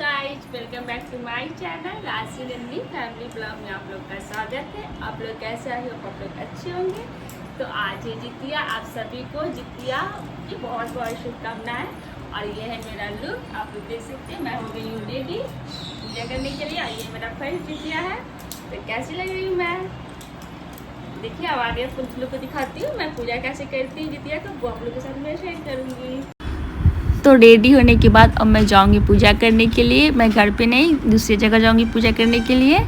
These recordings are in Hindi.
Guys, welcome back to my channel Rashi Nandi family blog में आप लोग का स्वागत है। आप लोग कैसे आए हो? आप लोग अच्छे होंगे। तो आज है जितिया, आप सभी को जितिया की बहुत बहुत शुभकामनाएं। और ये है मेरा लुक, आप लोग देख सकते हैं। मैं हो गई हूँ रेडी पूजा करने के लिए। और ये मेरा फर्स्ट जितिया है। तो कैसी लग रही हूँ मैं? देखिए, अब आगे आप लोग को दिखाती हूँ मैं पूजा कैसे करती हूँ जितिया को, वो आप लोग के साथ मैं शेयर करूँगी। तो रेडी होने के बाद अब मैं जाऊंगी पूजा करने के लिए। मैं घर पे नहीं, दूसरी जगह जाऊंगी पूजा करने के लिए।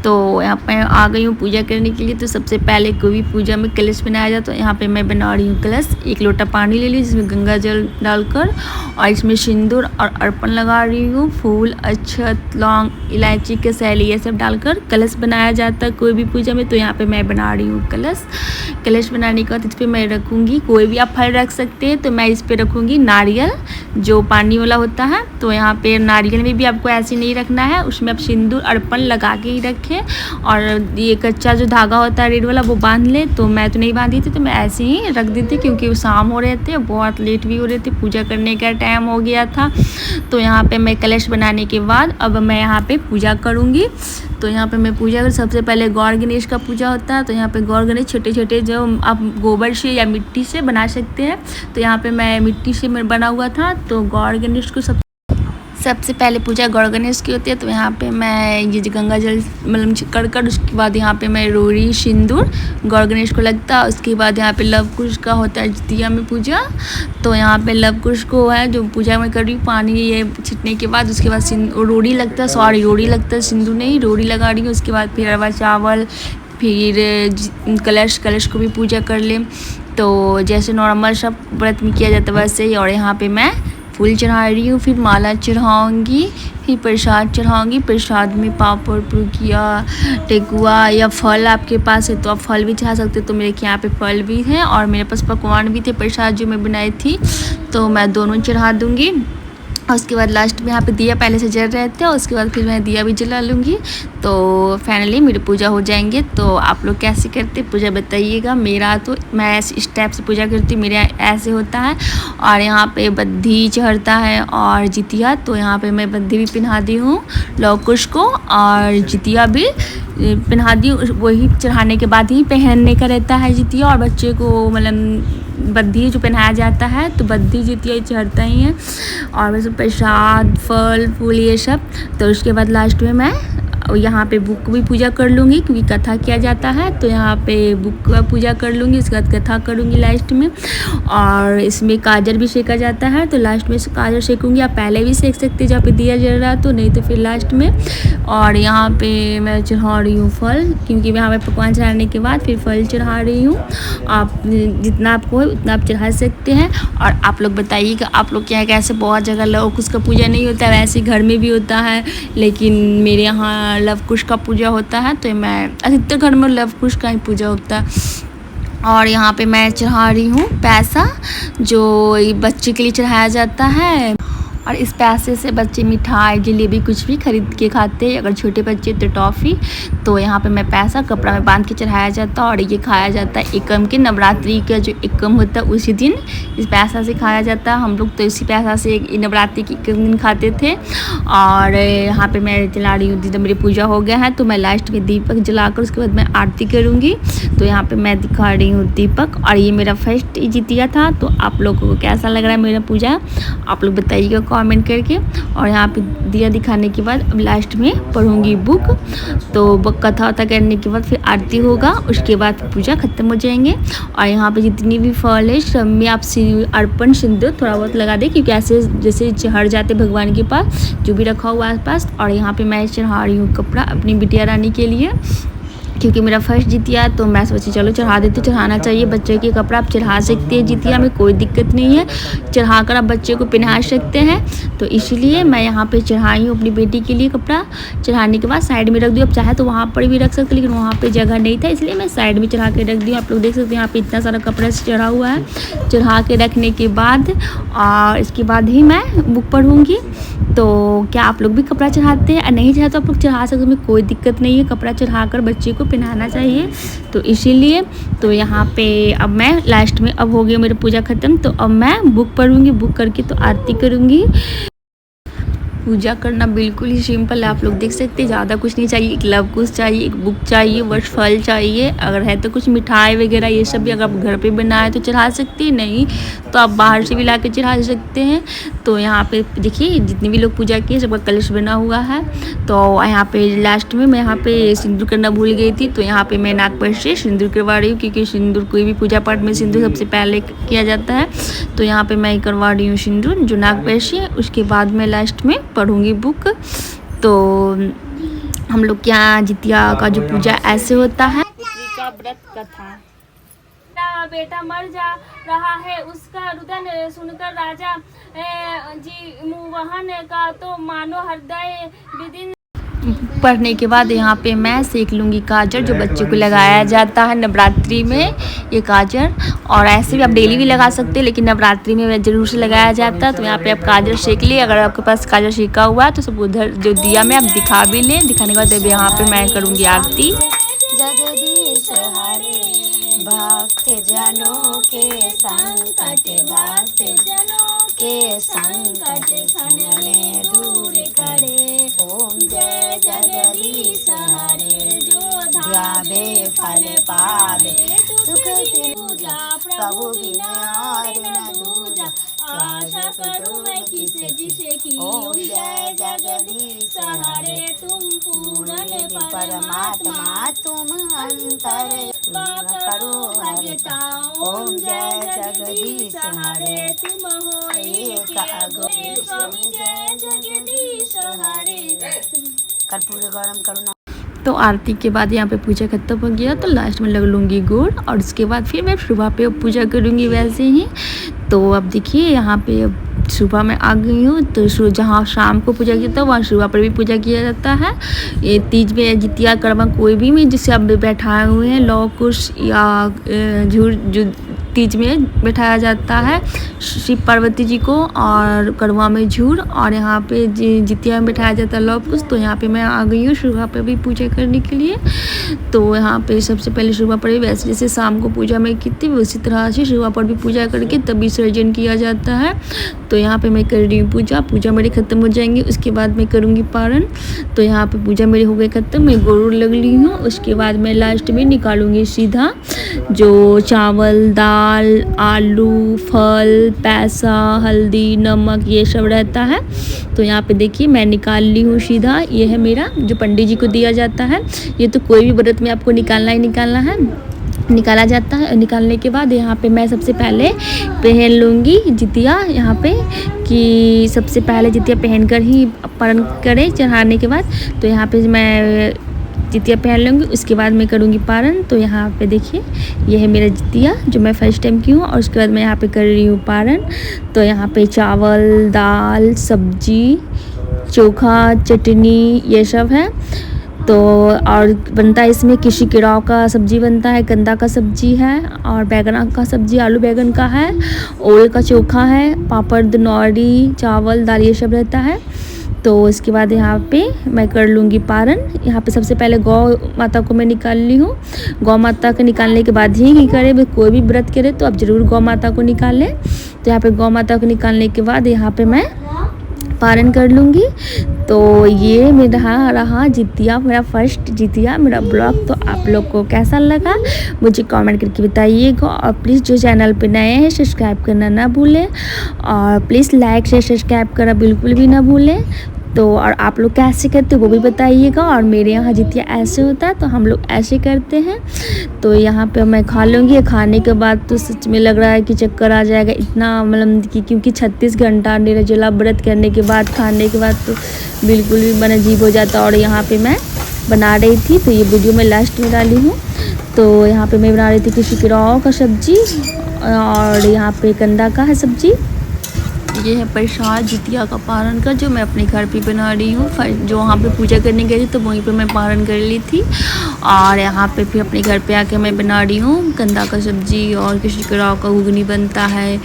तो यहाँ पे आ गई हूँ पूजा करने के लिए। तो सबसे पहले कोई भी पूजा में कलश बनाया जाए तो यहाँ पे मैं बना रही हूँ कलश। एक लोटा पानी ले ली जिसमें गंगा जल डालकर और इसमें सिंदूर और अर्पण लगा रही हूँ। फूल, अक्षत, लौंग, इलायची, कसैली ये सब डालकर कलश बनाया जाता है कोई भी पूजा में। तो यहाँ पर मैं बना रही हूँ कलश। कलश बनाने के बाद इस पर मैं रखूँगी, कोई भी आप फल रख सकते हैं। तो मैं इस पर रखूँगी नारियल जो पानी वाला होता है। तो यहाँ पे नारियल में भी आपको ऐसे नहीं रखना है, उसमें आप सिंदूर अर्पण लगा के ही रखें। और ये कच्चा जो धागा होता है रेड वाला वो बांध ले। तो मैं तो नहीं बांधी थी, तो मैं ऐसे ही रख दी थी क्योंकि वो शाम हो रहे थे, बहुत लेट भी हो रहे थे, पूजा करने का टाइम हो गया था। तो यहाँ पे मैं कलश बनाने के बाद अब मैं यहाँ पे पूजा करूँगी। तो यहाँ पे मैं पूजा सबसे पहले गौर गणेश का पूजा होता है। तो यहाँ पे गौर गणेश छोटे छोटे जो आप गोबर से या मिट्टी से बना सकते हैं। तो यहाँ पे मैं मिट्टी से बना हुआ था। तो गौर गणेश को सबसे पहले पूजा गौर गणेश की होती है। तो यहाँ पे मैं ये गंगा जल मतलब कर उसके बाद यहाँ पे मैं रोड़ी सिंदूर गौर गणेश को लगता है। उसके बाद यहाँ पे लव कुश का होता है जितिया में पूजा। तो यहाँ पे लव कुश को है जो पूजा में कर रही हूँ पानी ये छिटने के बाद। उसके बाद रोड़ी लगता है, सॉरी रोड़ी लगता है, सिंदूर नहीं, रोड़ी लगा रही हूँ। उसके बाद फिर अरवा चावल, फिर कलश को भी पूजा कर लें। तो जैसे नॉर्मल सब व्रत में किया जाता है वैसे ही। और यहाँ पे मैं फूल चढ़ा रही हूँ, फिर माला चढ़ाऊँगी, फिर प्रसाद चढ़ाऊँगी। प्रसाद में पापड़, पुरुकिया, ठेकुआ या फल आपके पास है तो आप फल भी चढ़ा सकते हो। तो मेरे यहाँ पे फल भी हैं और मेरे पास पकवान भी थे प्रसाद जो मैं बनाई थी। तो मैं दोनों चढ़ा दूँगी। और उसके बाद लास्ट में यहाँ पे दिया पहले से जल रहे थे और उसके बाद फिर मैं दिया भी जला लूँगी। तो फाइनली मेरी पूजा हो जाएंगे। तो आप लोग कैसे करते पूजा बताइएगा। मेरा तो मैं इस टाइप से पूजा करती हूँ, मेरे ऐसे होता है। और यहाँ पे बद्धी चढ़ता है और जितिया, तो यहाँ पे मैं बद्धी भी पहना दी हूँ लव कुश को और जितिया भी पहना दी हूँ। वही चढ़ाने के बाद ही पहनने का रहता है जितिया। और बच्चे को मतलब बद्धी जो पहनाया जाता है तो बद्धी जितिया चढ़ता ही है। और वैसे प्रसाद, फल, फूल ये सब। तो उसके बाद लास्ट में मैं यहाँ पे बुक भी पूजा कर लूँगी क्योंकि कथा किया जाता है। तो यहाँ पे बुक का पूजा कर लूँगी, उसके बाद कथा करूँगी लास्ट में। और इसमें काजर भी सेका जाता है तो लास्ट में काजर सेकूँगी। आप पहले भी सेक सकते हैं जहाँ पे दिया जल रहा तो, नहीं तो फिर लास्ट में। और यहाँ पे मैं चढ़ा रही हूँ फल क्योंकि मैं यहाँ पे पकवान चढ़ाने के बाद फिर फल चढ़ा रही हूँ। आप जितना आपको है उतना आप चढ़ा सकते हैं। और आप लोग बताइएगा आप लोग क्या कैसे, बहुत जगह लव कुश का पूजा नहीं होता है, वैसे घर में भी होता है। लेकिन मेरे यहाँ लव कुश का पूजा होता है। तो मैं अधिकतर घर में लव कुश का ही पूजा होता है। और यहाँ पे मैं चढ़ा रही हूँ पैसा जो बच्चे के लिए चढ़ाया जाता है। और इस पैसे से बच्चे मिठाई, जलेबी कुछ भी खरीद के खाते हैं। अगर छोटे बच्चे तो टॉफ़ी। तो यहाँ पे मैं पैसा कपड़ा में बांध के चढ़ाया जाता है और ये खाया जाता है एकम के नवरात्रि का जो एकम होता है उसी दिन इस पैसा से खाया जाता है। हम लोग तो इसी पैसा से नवरात्रि के एकम दिन खाते थे। और यहाँ पे मैं जला रही हूँ, जब मेरी पूजा हो गया है तो मैं लास्ट में दीपक जलाकर उसके बाद मैं आरती करूँगी। तो यहाँ पर मैं दिखा रही हूँ दीपक। और ये मेरा फर्स्ट जितिया था। तो आप लोगों को कैसा लग रहा है मेरा पूजा, आप लोग बताइएगा कमेंट करके। और यहाँ पे दिया दिखाने के बाद अब लास्ट में पढ़ूंगी बुक। तो बुक कथा वथा करने के बाद फिर आरती होगा, उसके बाद पूजा खत्म हो जाएंगे। और यहाँ पे जितनी भी फल है सब में आप अर्पण सिंदूर थोड़ा बहुत लगा दें क्योंकि ऐसे जैसे चढ़ जाते भगवान के पास जो भी रखा हुआ है पास। और यहाँ पे मैं चढ़ा रही हूँ कपड़ा अपनी बिटिया रानी के लिए क्योंकि मेरा फर्स्ट जितिया। तो मैं सोची चलो चढ़ा देते, चढ़ाना चाहिए बच्चे के कपड़ा आप चढ़ा सकते हैं जितिया में, कोई दिक्कत नहीं है। चढ़ा कर आप बच्चे को पहना सकते हैं। तो इसलिए मैं यहाँ पे चढ़ाई हूँ अपनी बेटी के लिए कपड़ा। चढ़ाने के बाद साइड में रख दी, अब चाहे तो वहाँ पर भी रख सकते लेकिन वहाँ पर जगह नहीं था इसलिए मैं साइड में चढ़ा के रख दी। आप लोग देख सकते हैं यहाँ पर इतना सारा कपड़ा चढ़ा हुआ है। चढ़ा के रखने के बाद और इसके बाद ही मैं बुक पढ़ूँगी। तो क्या आप लोग भी कपड़ा चढ़ाते हैं? नहीं चढ़ा तो आप लोग चढ़ा सकते हैं, कोई दिक्कत नहीं है। कपड़ा चढ़ाकर बच्चे को पहनाना चाहिए। तो इसीलिए तो यहाँ पे अब मैं लास्ट में अब हो गई मेरी पूजा ख़त्म। तो अब मैं बुक पढ़ूँगी, बुक करके तो आरती करूँगी। पूजा करना बिल्कुल ही सिंपल है। आप लोग देख सकते हैं, ज़्यादा कुछ नहीं चाहिए। एक लव कुश चाहिए, एक बुक चाहिए, बस फल चाहिए। अगर है तो कुछ मिठाई वगैरह ये सब भी अगर आप घर पे बनाए तो चढ़ा सकते हैं, नहीं तो आप बाहर से भी ला के चढ़ा सकते हैं। तो यहाँ पे देखिए जितने भी लोग पूजा किए सबका कलश बना हुआ है। तो यहाँ पे लास्ट में मैं यहाँ पे सिंदूर करना भूल गई थी, तो यहाँ पे मैं नाक पर से सिंदूर करवा रही हूँ, क्योंकि सिंदूर कोई भी पूजा पाठ में सिंदूर सबसे पहले किया जाता है। तो यहाँ पे मैं करवा रही हूँ सिंदूर जो नाक पर से। उसके बाद मैं लास्ट में पढ़ूँगी बुक। तो हम लोग के यहाँ जितिया का जो पूजा ऐसे होता है। पुत्री का व्रत कथा। बेटा मर जा रहा है, उसका रुदन सुनकर राजा जी मुवहन का तो मानो हृदय विदिन। पढ़ने के बाद यहाँ पे मैं सेक लूँगी काजल, जो बच्चे को लगाया जाता है नवरात्रि में ये काजल। और ऐसे भी आप डेली भी लगा सकते हैं, लेकिन नवरात्रि में ज़रूर से लगाया जाता है। तो यहाँ पे आप काजल सेक लिए। अगर आपके पास काजल सेका हुआ है तो सब उधर जो दिया में आप दिखा भी लें। दिखाने के बाद अब यहाँ पे मैं करूँगी आरती। जगदीश हरे भक्त जनों के संकट दास जनों के संकट क्षण में दूर करे। ओम जय जगदीश हरे जो ध्यावे फल पावे सुख पूजा प्रभु बिना और न दूजा। आशा करूं मैं किसे जिसे की। ओम जय जगदीश हरे तुम पूर्ण परमात्मा तुम अंतर करो भगता। ओम जय जगदीश हरे तुम हो एक अगोचर। स्वामी जय जगदीश हरे। कर्पूर गरम करुणा। तो आरती के बाद यहाँ पे पूजा खत्म हो गया, तो लास्ट में लग लूँगी गुड़। और उसके बाद फिर मैं सुबह पे पूजा करूँगी वैसे ही। तो अब देखिए यहाँ पे अब सुबह में आ गई हूँ। तो जहाँ शाम को पूजा किया था वहाँ सुबह पर भी पूजा किया जाता है। ये तीज में जितिया करवा कोई भी में जिससे आप बैठाए हुए हैं लौ कुश या झूर जो तीज में बैठाया जाता है शिव पार्वती जी को, और करवा में झूर, और यहाँ पे जितिया में बैठाया जाता है लौ कुश। तो यहाँ पे मैं आ गई हूँ सुबह पर भी पूजा करने के लिए। तो यहाँ पे सबसे पहले सुबह पर भी वैसे जैसे शाम को पूजा में की थी उसी तरह से सुबह पर भी पूजा करके तब विसर्जन किया जाता है। तो यहाँ पे मैं कर रही हूँ पूजा मेरी ख़त्म हो जाएंगी, उसके बाद मैं करूँगी पारण। तो यहाँ पे पूजा मेरी हो गई ख़त्म, मैं गुड़ लग ली हूँ। उसके बाद मैं लास्ट में निकालूँगी सीधा जो चावल दाल आलू फल पैसा हल्दी नमक ये सब रहता है। तो यहाँ पे देखिए मैं निकाल ली हूँ सीधा। ये है मेरा जो पंडित जी को दिया जाता है। ये तो कोई भी व्रत में आपको निकालना ही निकालना है, निकाला जाता है। निकालने के बाद यहाँ पे मैं सबसे पहले पहन लूँगी जितिया, यहाँ पे कि सबसे पहले जितिया पहन कर ही पारण करें चढ़ाने के बाद। तो यहाँ पे मैं जितिया पहन लूँगी, उसके बाद मैं करूँगी पारण। तो यहाँ पे देखिए ये है मेरा जितिया जो मैं फर्स्ट टाइम की हूँ, और उसके बाद मैं यहाँ पे कर रही हूँ पारण। तो यहाँ पे चावल दाल सब्जी चोखा चटनी ये सब है। तो और बनता है इसमें किसी केराव का सब्जी बनता है, कंदा का सब्जी है, और बैगन का सब्जी आलू बैगन का है, ओल का चोखा है, पापड़ दनौरी चावल दाल ये सब रहता है। तो इसके बाद यहाँ पे मैं कर लूँगी पारण। यहाँ पे सबसे पहले गौ माता को मैं निकाल ली हूँ। गौ माता के निकालने के बाद ही करे, कोई भी व्रत करे तो आप ज़रूर गौ माता को निकाल लें। तो यहाँ पे गौ माता को निकालने के बाद यहाँ पे मैं पारण कर लूँगी। तो ये मेरा रहा जितिया, मेरा फर्स्ट जितिया मेरा ब्लॉग। तो आप लोग को कैसा लगा मुझे कमेंट करके बताइएगा, और प्लीज़ जो चैनल पे नए हैं सब्सक्राइब करना ना भूलें, और प्लीज़ लाइक से सब्सक्राइब करना बिल्कुल भी ना भूलें। तो और आप लोग कैसे करते हो वो भी बताइएगा। और मेरे यहाँ जितिया ऐसे होता है तो हम लोग ऐसे करते हैं। तो यहाँ पे मैं खा लूँगी। खाने के बाद तो सच में लग रहा है कि चक्कर आ जाएगा इतना, मतलब कि क्योंकि 36 घंटा निर्जला व्रत करने के बाद खाने के बाद तो बिल्कुल भी मन अजीब हो जाता। और यहाँ पे मैं बना रही थी, तो ये वीडियो मैं लास्ट में डाली हूँ। तो यहाँ पे मैं बना रही थी किसी केराव का सब्जी, और यहाँ पे कंदा का है सब्जी। ये है प्रसाद जितिया का पारण का जो मैं अपने घर पे बना रही हूँ। जो वहाँ पे पूजा करने गई थी तो वहीं पे मैं पारण कर ली थी, और यहाँ पे फिर अपने घर पे आके मैं बना रही हूँ कंदा का सब्जी, और किसी केराव का घुगनी बनता है,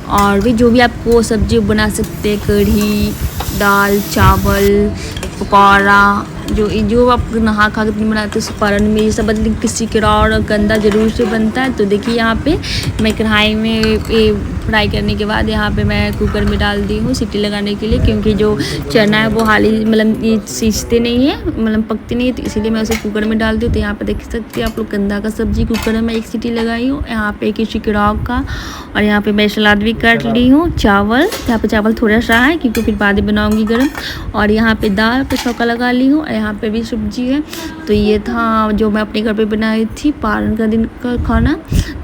और भी जो भी आपको सब्जी बना सकते हैं, कढ़ी दाल चावल पकौड़ा जो आप नहा खा के दिन बनाते हैं पारण में ये सब बनते, किसी के और गंदा ज़रूर से बनता है। तो देखिए यहाँ पे मैं कढ़ाई में ये फ्राई करने के बाद यहाँ पे मैं कुकर में डाल दी हूँ सीटी लगाने के लिए, क्योंकि जो चना है वो हाली मतलब ये सींचते नहीं है, मतलब पकते नहीं है, तो इसीलिए मैं उसे कुकर में डाल दी। तो यहाँ पे देख सकते हैं आप लोग गंदा का सब्जी कुकर में मैं एक सीटी लगाई हूँ। यहाँ पे किसी किराव का, और यहाँ पे मैं सलाद भी काट ली हूँ। चावल, यहाँ पे चावल थोड़ा सा है क्योंकि फिर बाद में बनाऊँगी गर्म। और यहाँ पे दाल पे छौंका लगा ली हूँ, और यहाँ पे भी सब्जी है। तो ये था जो मैं अपने घर पे बनाई थी पारण का दिन का खाना।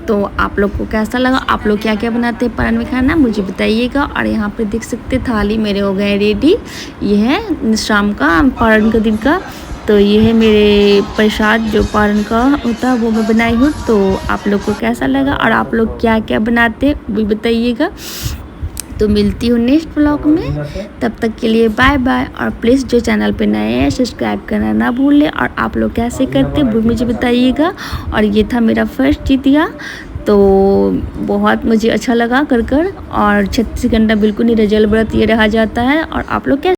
तो आप लोग को कैसा लगा, आप लोग क्या क्या बनाते हैं पारण में खाना मुझे बताइएगा। और यहाँ पे देख सकते थाली मेरे हो गए रेडी। ये है शाम का पारण का दिन का, तो ये है मेरे प्रसाद जो पारण का होता है वो मैं बनाई हूँ। तो आप लोग को कैसा लगा और आप लोग क्या क्या बनाते हैं वो भी बताइएगा। तो मिलती हूँ नेक्स्ट व्लॉग में, तब तक के लिए बाय बाय। और प्लीज़ जो चैनल पे नए हैं सब्सक्राइब करना ना भूलें, और आप लोग कैसे करते वो मुझे बताइएगा। और ये था मेरा फर्स्ट जितिया, तो बहुत मुझे अच्छा लगा कर और 36 घंटा बिल्कुल नहीं रजल व्रत ये रहा जाता है। और आप लोग क्या